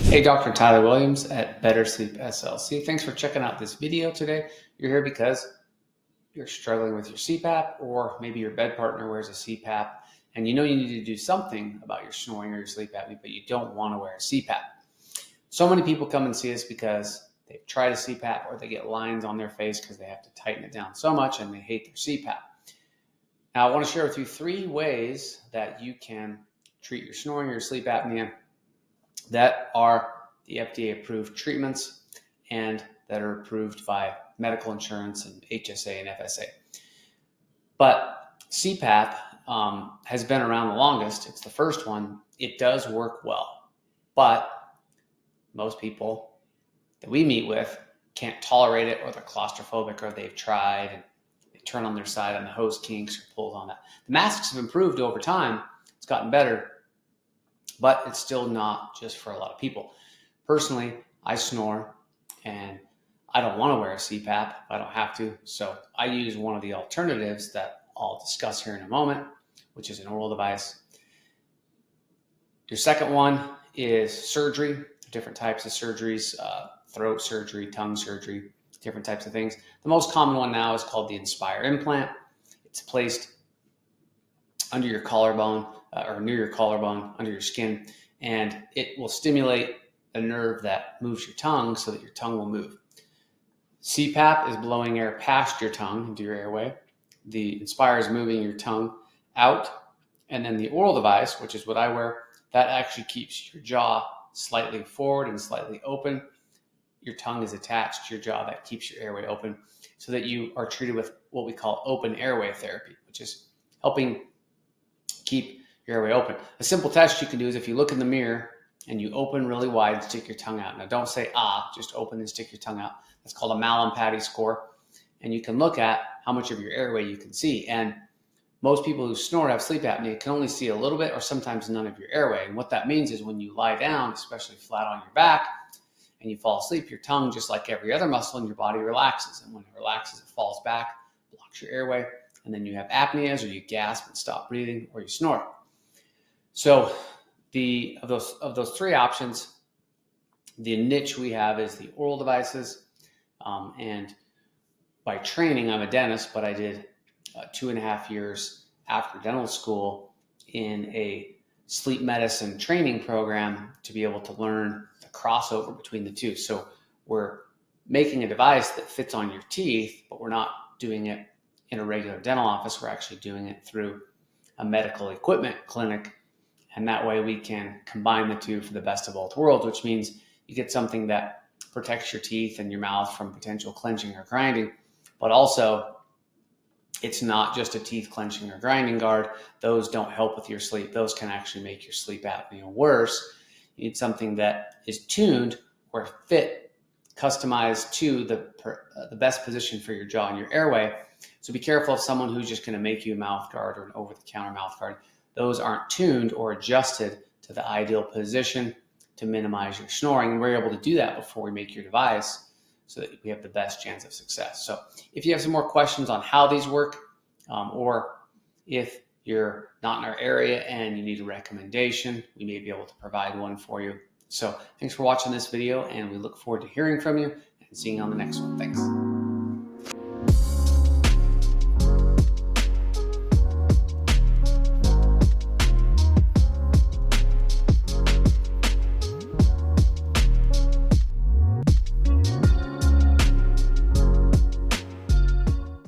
Hey, Dr. Tyler Williams at Better Sleep SLC. Thanks for checking out this video today. You're here because you're struggling with your CPAP, or maybe your bed partner wears a CPAP and you know you need to do something about your snoring or your sleep apnea, but you don't want to wear a CPAP. So many people come and see us because they've tried a CPAP or they get lines on their face because they have to tighten it down so much and they hate their CPAP. Now, I want to share with you 3 ways that you can treat your snoring or your sleep apnea that are the FDA-approved treatments and that are approved by medical insurance and HSA and FSA. But CPAP has been around the longest. It's the first one. It does work well, but most people that we meet with can't tolerate it, or they're claustrophobic, or they've tried and they turn on their side and the hose kinks or pulls on that. The masks have improved over time. It's gotten better, but it's still not just for a lot of people. Personally, I snore and I don't want to wear a CPAP. I don't have to. So I use one of the alternatives that I'll discuss here in a moment, which is an oral device. Your second one is surgery, different types of surgeries, throat surgery, tongue surgery, different types of things. The most common one now is called the Inspire Implant. It's placed under your collarbone, or near your collarbone, under your skin, and it will stimulate a nerve that moves your tongue so that your tongue will move. CPAP is blowing air past your tongue into your airway. The Inspire is moving your tongue out, and then the oral device, which is what I wear, that actually keeps your jaw slightly forward and slightly open. Your tongue is attached to your jaw. That keeps your airway open so that you are treated with what we call open airway therapy, which is helping keep your airway open. A simple test you can do is if you look in the mirror and you open really wide and stick your tongue out. Now, don't say just open and stick your tongue out. That's called a Mallampati score. And you can look at how much of your airway you can see. And most people who snore, have sleep apnea, can only see a little bit or sometimes none of your airway. And what that means is when you lie down, especially flat on your back, and you fall asleep, your tongue, just like every other muscle in your body, relaxes. And when it relaxes, it falls back, blocks your airway. And then you have apneas, or you gasp and stop breathing, or you snore. So of those 3 options, the niche we have is the oral devices. And by training, I'm a dentist, but I did 2.5 years after dental school in a sleep medicine training program to be able to learn the crossover between the 2. So we're making a device that fits on your teeth, but we're not doing it in a regular dental office. We're actually doing it through a medical equipment clinic. And that way we can combine the 2 for the best of both worlds, which means you get something that protects your teeth and your mouth from potential clenching or grinding, but also it's not just a teeth clenching or grinding guard. Those don't help with your sleep. Those can actually make your sleep apnea worse. You need something that is tuned or fit, customized to the best position for your jaw and your airway. So be careful of someone who's just going to make you a mouth guard or an over-the-counter mouth guard. Those aren't tuned or adjusted to the ideal position to minimize your snoring. And we're able to do that before we make your device so that we have the best chance of success. So if you have some more questions on how these work, or if you're not in our area and you need a recommendation, we may be able to provide one for you. So thanks for watching this video, and we look forward to hearing from you and seeing you on the next one. Thanks.